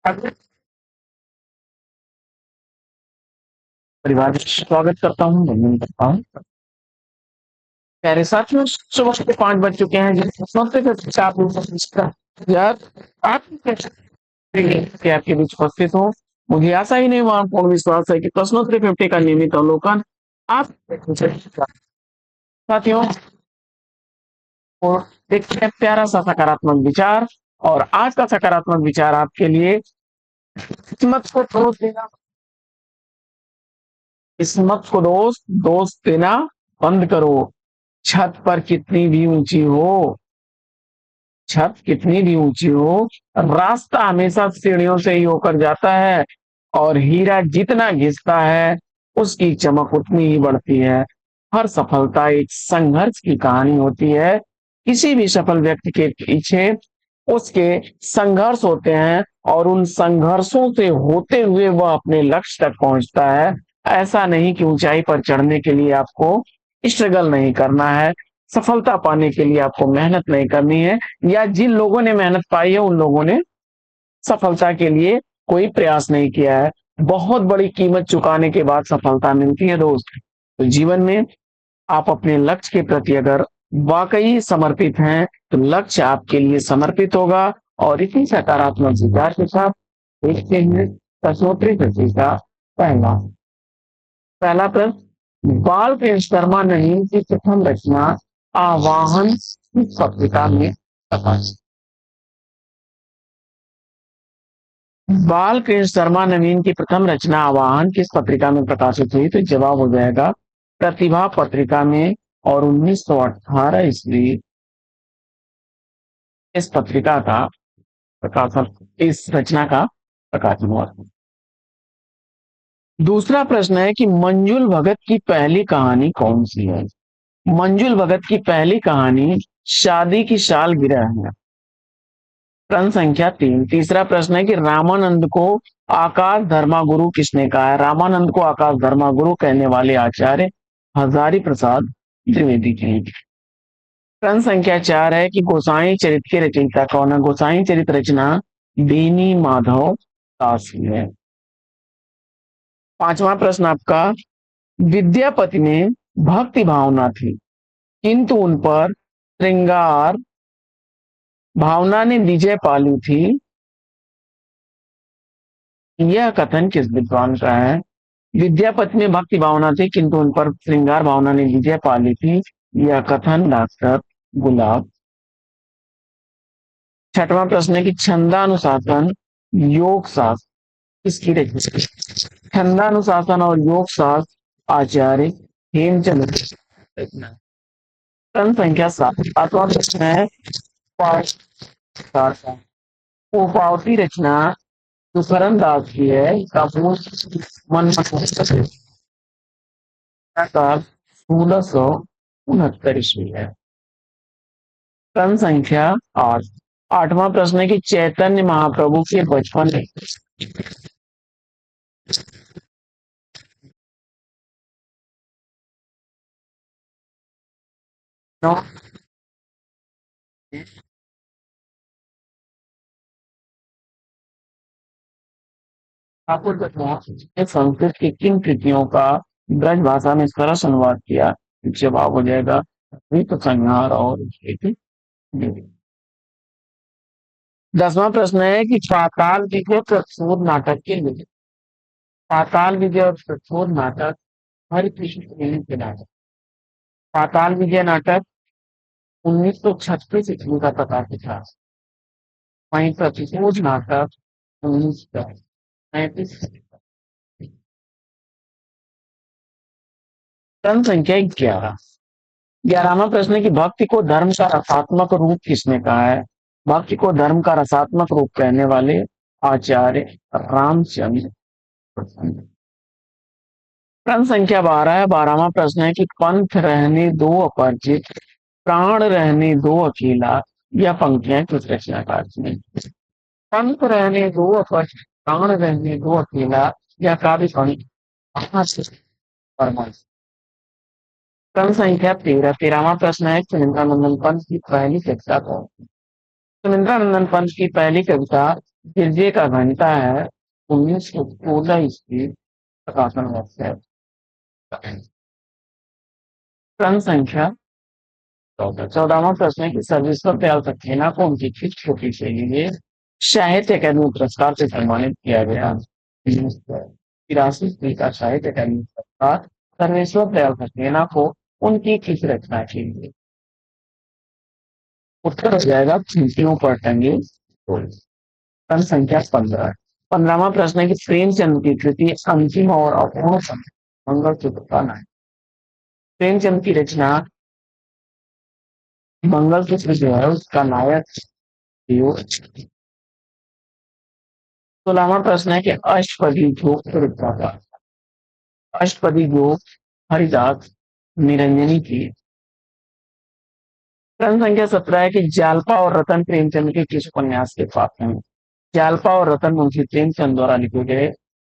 अगले परिवार में स्वागत करता हूँ, वंदन करता हूँ। प्यारे साथियों, सुबह के 5 बज चुके हैं। आप लोगों को यार, आप कैसे कि आपके बीच उपस्थित हूँ। मुझे आशा ही नहीं, वहां पूर्ण विश्वास है कि प्रश्नोत्तरी 50 का नियमित अवलोकन आप साथियों को देखते हैं। प्यारा सा सकारात्मक विचार, और आज का सकारात्मक विचार आपके लिए किस्मत को दोष देना। किस्मत को दोष देना बंद करो। छत पर कितनी भी ऊंची हो, छत कितनी भी ऊंची हो, रास्ता हमेशा सीढ़ियों से ही होकर जाता है, और हीरा जितना घिसता है उसकी चमक उतनी ही बढ़ती है। हर सफलता एक संघर्ष की कहानी होती है। किसी भी सफल व्यक्ति के पीछे उसके संघर्ष होते हैं, और उन संघर्षों से होते हुए वह अपने लक्ष्य तक पहुंचता है। ऐसा नहीं कि ऊंचाई पर चढ़ने के लिए आपको स्ट्रगल नहीं करना है, सफलता पाने के लिए आपको मेहनत नहीं करनी है, या जिन लोगों ने मेहनत पाई है उन लोगों ने सफलता के लिए कोई प्रयास नहीं किया है। बहुत बड़ी कीमत चुकाने के बाद सफलता मिलती है दोस्त। तो जीवन में आप अपने लक्ष्य के प्रति अगर वाकई समर्पित हैं, तो लक्ष्य आपके लिए समर्पित होगा। और इसी सकारात्मक विचार के साथ देखते हैं प्रश्नोत्तरी प्रश्न का पहला पहला प्रश्न। बाल के शर्मा नहीम की प्रथम रचना आवाहन किस पत्रिका में प्रकाशित? बाल कृष्ण शर्मा नवीन की प्रथम रचना आवाहन किस पत्रिका में प्रकाशित हुई? तो जवाब हो जाएगा प्रतिभा पत्रिका में। और 1918 ईस्वी इस पत्रिका का प्रकाशन, इस रचना का प्रकाशन हुआ। दूसरा प्रश्न है कि मंजुल भगत की पहली कहानी कौन सी है? मंजुल भगत की पहली कहानी शादी की सालगिरह है। प्रश्न संख्या 3। तीसरा प्रश्न है कि रामानंद को आकाश धर्मागुरु किसने कहा है? रामानंद को आकाश धर्मागुरु कहने वाले आचार्य हजारी प्रसाद द्विवेदी थे। प्रश्न संख्या 4 है कि गोसाई चरित के रचयिता कौन है? गोसाई चरित रचना बेनी माधव दास की है। पांचवा प्रश्न आपका, विद्यापति में भक्ति भावना थी किंतु उन पर श्रृंगार भावना ने विजय पाली थी, यह कथन किस विद्वान का है? विद्यापति में भक्ति भावना थी किंतु उन पर श्रृंगार भावना ने विजय पाली थी, यह कथन डॉक्टर गुलाब। छठवां प्रश्न है कि छंदानुशासन योग शास्त्र किसकी रचना? छंदानुशासन और योग शास्त्र आचार्य हेमचंद्र रचना। प्रश्न संख्या 7। सातवां प्रश्न है पावती रचना जो करण दास की है, इसका पूर्ण मन 1669 ईस्वी है। प्रश्न संख्या 8। आठवां प्रश्न है कि चैतन्य महाप्रभु के बचपन में ठाकुर ने संस्कृत की किन कृतियों का ब्रज भाषा में सरस अनुवाद किया? जवाब हो जाएगा ऋत संहार और 10वां प्रश्न है कि पाताल विजय प्रचुर नाटक के लिए, पाताल विजय और प्रचुर नाटक हरिकृष्ण प्रेमी के नाटक। पाताल विजय नाटक 1936 ईस्वी का प्रकाशित था। वहीं प्रतिशोध नाटक 1935। प्रश्न संख्या 11। 11वां प्रश्न है कि भक्ति को धर्म का रसात्मक रूप किसने कहा है? भक्ति को धर्म का रसात्मक रूप कहने वाले आचार्य रामचंद्र प्रसन्न। प्रश्न संख्या 12 है। 12वां प्रश्न है कि पंथ रहने दो अपरिचित, प्राण रहने दो अकेला, यह पंक्तियां किस रचनाकार की? पंथ रहने दो अपरिचित, प्राण रहने दो अकेला, यह काव्य पंक्ति कहाँ से? प्रश्न संख्या 13। 13वां प्रश्न है सुमित्रा नंदन पंत की पहली कविता कौन? सुमित्रा नंदन पंत की पहली कविता गिरजे का घंटा है 1916 ईस्वी प्रकाशन वर्ष है। क्रम संख्या 14वां प्रश्न है कि सर्वेश्वर दयाल सक्सेना को उनकी खिंच छोटी के लिए साहित्य अकादमी पुरस्कार से सम्मानित किया गया। 1983 का साहित्य अकादमी पुरस्कार सर्वेश्वर दयाल सक्सेना को उनकी खिंच रचना के लिए। उत्तर हो जाएगा खिड़कियों पर टंगे फूल। प्रश्न संख्या 15। 15वां प्रश्न है कि प्रेमचंद की कृति अंतिम और अपूर्ण मंगलसूत्र का नाम। प्रेमचंद की रचना मंगलसूत्र जो है उसका नायक। 16वां प्रश्न है कि अष्टपदी योग का अष्टपदी योग हरिदास निरंजनी की। प्रश्न संख्या 17 है कि जालपा और रतन प्रेमचंद के किस उपन्यास के पात्र हैं। जालपा और रतन मुंशी प्रेमचंद द्वारा लिखे गए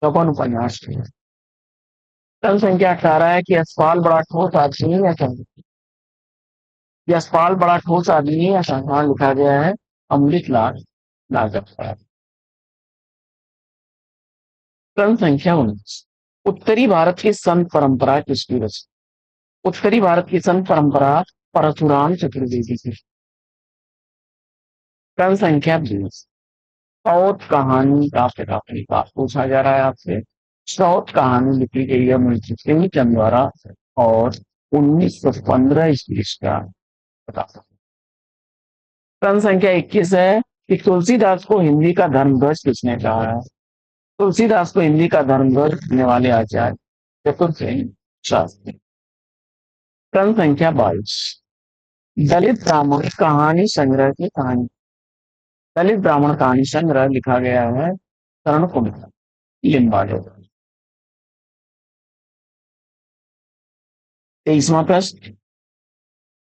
कौन उपन्यास थे। प्रश्न संख्या 18 है कि यशपाल बड़ा ठोस आदमी या यशपाल बड़ा ठोस आदमी या संसार लिखा गया है अमृतलाल लाजपत। प्रश्न संख्या 19। उत्तरी भारत की संत परंपरा किसकी रचना। उत्तरी भारत की संत परंपरा परशुराम चतुर्वेदी की। प्रश्न संख्या 20। साउथ कहानी का प्रकाशक पूछा जा रहा है आपसे। साउथ कहानी लिखी गई है मुंशी प्रेमचंद द्वारा और 1915 ईस्वी का प्रकाशक। प्रश्न संख्या 21 है कि तुलसीदास को हिंदी का धर्मध्वज किसने कहा है। तुलसीदास को हिंदी का धर्मध्वज कहने वाले आचार्य चतुर्सेन शास्त्री। प्रश्न संख्या 22। दलित ब्राह्मण कहानी संग्रह की कहानी। दलित ब्राह्मण कहानी संग्रह लिखा गया है शरण कुमार लिम्बाड़े। 23वां प्रश्न।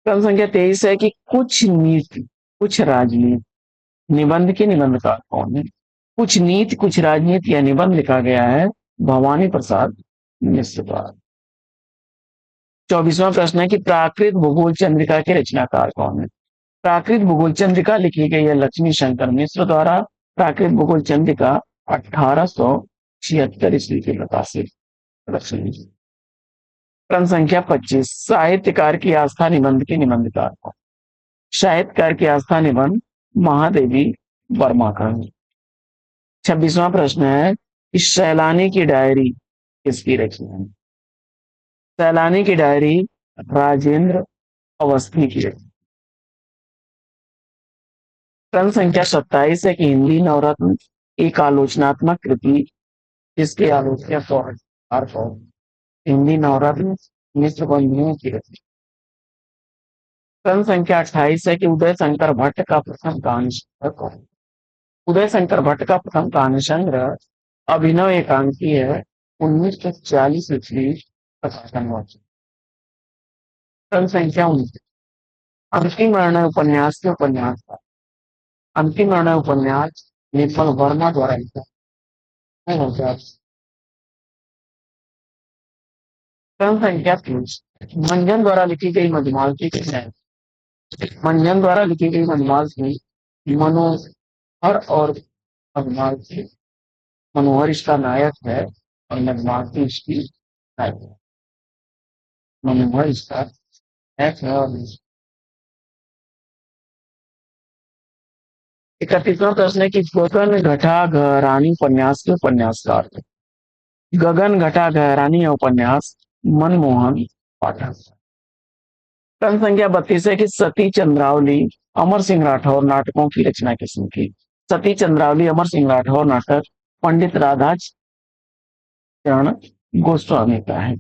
प्रश्न संख्या 23 है कि कुछ नीति कुछ राजनीति निबंध के निबंधकार कौन है। कुछ नीति कुछ राजनीति या निबंध लिखा गया है भवानी प्रसाद मिश्र द्वारा। 24वां प्रश्न है कि प्राकृत भूगोल चंद्रिका के रचनाकार कौन है। प्राकृत भूगोल चंद्रिका लिखी गई है लक्ष्मी शंकर मिश्र द्वारा। प्राकृत भूगोल चंद्रिका 1876 ईस्वी की प्रकाशित रचना। प्रश्न संख्या 25। साहित्यकार की आस्था निबंध के निबंधकार कौन। साहित्यकार की आस्था निबंध महादेवी वर्मा का। 26वां प्रश्न है कि सैलानी की डायरी किसकी रचना है। सैलानी की डायरी राजेंद्र अवस्थी की रचना। प्रश्न संख्या 27 है कि हिंदी नवरत्न एक आलोचनात्मक कृति जिसके आलोचक और हिंदी नवरत्न मिश्र बंधुओं की रचना। प्रश्न संख्या 28 है कि उदय शंकर भट्ट का प्रथम कहानी संग्रह कौन। उदय शंकर भट्ट का प्रथम कहानी संग्रह अभिनव एकांकी है 1940 ईस्वी प्रकाशन हुआ। प्रश्न संख्या 29। अंतिम निर्णय उपन्यास के उपन्यास था। अंतिम निर्णय उपन्यास निर्मल वर्मा द्वारा लिखा। प्रश्न संख्या 30। मंजन द्वारा लिखी गई मधुमालती की है। मंजन द्वारा लिखी गई मधुमालती मनोहर और मधुमालती मनोहर इसका नायक है और मधुमालती इसकी नायक है। मनोहर इसका नायक है और 31वां प्रश्न है कि गगन घटा घरानी उपन्यास के उपन्यासकार थे। गगन घटा घरानी उपन्यास मनमोहन पाठक। प्रश्न संख्या 32 है कि सती चंद्रावली अमर सिंह राठौर नाटकों की रचना किसने की। सती चंद्रावली अमर सिंह राठौर नाटक पंडित राधा चरण गोस्वामी का है।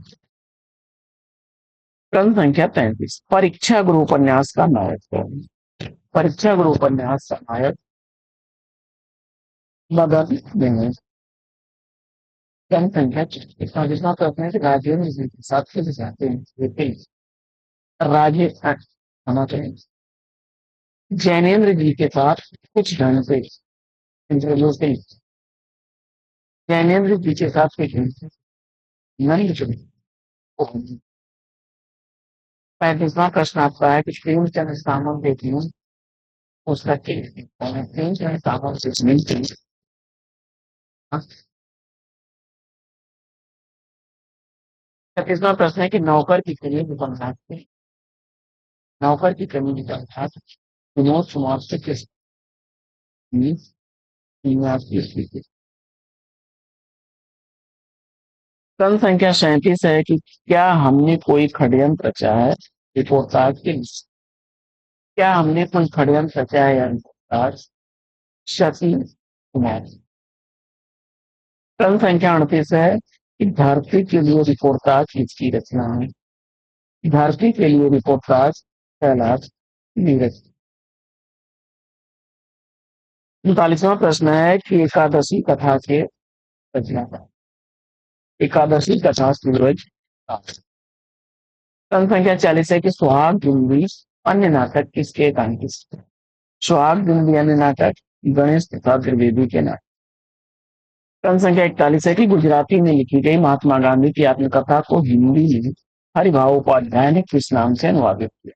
प्रश्न संख्या 33। परीक्षा गुरु उपन्यास का नायक कौन है? परीक्षा गुरु उपन्यास का नायक मदन दिनेश। प्रश्न संख्या 44वां प्रश्न है कि राजेंद्र जी के साथ किस जाते हैं। राजेश होना चाहिए। जैनेन्द्र जी के साथ कुछ ढंग से जैनेन्द्र जी के साथ कुछ ढंग से नंद चुके। 35वां प्रश्न आपका है कि प्रेमचंद सामंत देखिए उसका प्रेमचंद सामंत से मिलती छत्तीसवां प्रश्न है कि नौकर की कमी निबंधात थे। नौकर की कमी निबंधात विनोद कुमार से किस स्थिति। सन संख्या 37 है कि क्या हमने कोई षड्यंत्र रचा है रिपोर्टाज के लिए। क्या हमने कोई षड्यंत्र रचा है या रिपोर्टाज। शशि कुमार। सन संख्या 38 है कि धरती के लिए रिपोर्टाज किसकी रचना है। धरती के लिए रिपोर्टाज कैलाश नीरज। 39वां प्रश्न है कि एकादशी कथा के रचनाकार। एकादशी कथा सूरज। सन संख्या 40 है कि सुहाग बिंदी अन्य नाटक किसके एकांकित। सुहाग बिंदी अन्य नाटक गणेश तथा त्रिवेदी के नाटक। सन संख्या 41 है कि गुजराती में लिखी गई महात्मा गांधी की आत्मकथा को हिंदी में हरिभाव उपाध्याय ने किस नाम से अनुवादित किया।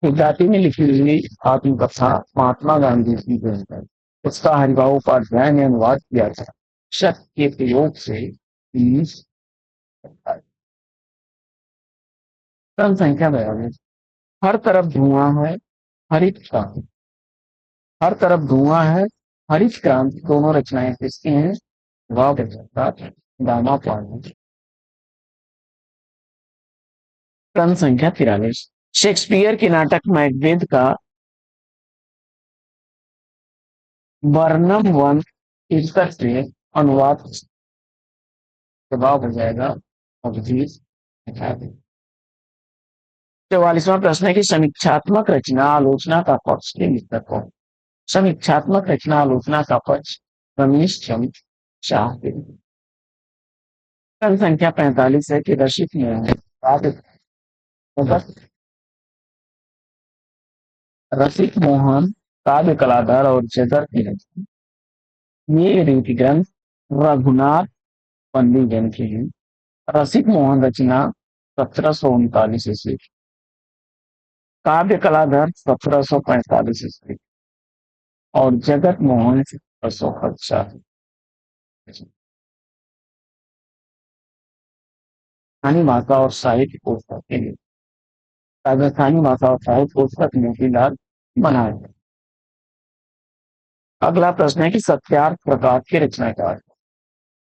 गुजराती में लिखी हुई आत्मकथा महात्मा गांधी की जो है उसका हरिभाव उपाध्याय ने अनुवाद किया था शब्द के प्रयोग से 1927। सन संख्या 42 हर तरफ धुआं है हरित क्रांति। हर तरफ धुआं है हरित क्रांति दोनों रचनाएं किसकी हैं। वाह दामा पाल। सन संख्या 43 शेक्सपियर के नाटक मैकबेथ का वर्णम वन शीर्षक से अनुवाद जवाब हो जाएगा अभिजीत। 44वां प्रश्न है कि समीक्षात्मक रचना आलोचना का पक्ष के मित्र कौन। समीक्षात्मक रचना आलोचना का पक्ष रमेश चंद्र शाह। सन संख्या 45 है कि रसिक रसिक मोहन काव्य कलाधर और जगर की रचना। ये रीति ग्रंथ रघुनाथ पंडित के हैं। रसिक मोहन रचना 1739 ईस्वी। काव्य कलाधर 1745 ईस्वी और जगत मोहन 1750। स्थानीय भाषा और साहित्य पुस्तक के लिए राजस्थानी भाषा और साहित्य पुस्तक मोतीलाल बनाए। अगला प्रश्न है कि सत्यार्थ प्रकाश की रचनाकार।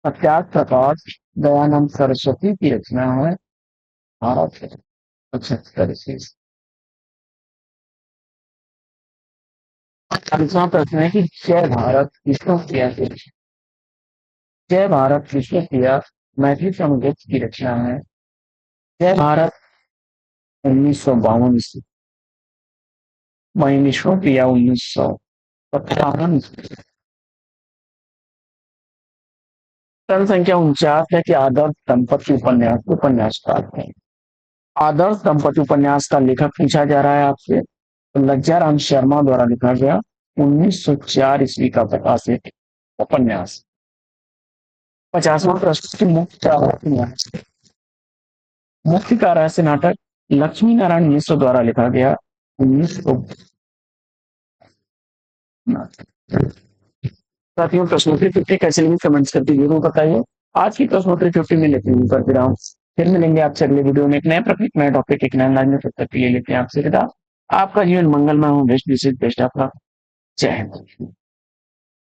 सत्यार्थ प्रकाश दयानंद सरस्वती की रचना है। भारत 75 ईस्वी। 40वां प्रश्न है कि जय भारत विष्णुप्रिया की रचना। जय भारत विष्णुप्रिया मैथिली समुद्र की रचना है। जय भारत 1952 ईस्वी। वहीं विष्णुप्रिया 1957 ईस्वी। सन संख्या 49 है कि आदर्श दंपति उपन्यास उपन्यासकार है। आदर्श दंपति उपन्यास का लेखक पूछा जा रहा है आपसे तो लज्जाराम शर्मा द्वारा लिखा गया 1904 ईस्वी का प्रकाशित उपन्यास। 50वां प्रश्न की मुक्ति का रहस्य नाटक लक्ष्मी नारायण मिश्र द्वारा लिखा गया 1900। साथियों प्रश्नोत्तरी 50 कैसे लगी कमेंट्स करके जरूर बताइए। आज की प्रश्नोत्तरी 50 में लेते हैं कर रहा हूँ। फिर मिलेंगे आपसे अगले वीडियो में एक नए प्रकृति नए टॉपिक एक नए लाइन में। तब तक के लिए लेते हैं आपसे विदा। आपका जीवन मंगलमय हो। बेस्ट विशेष बेस्ट आपका। जय हिंद।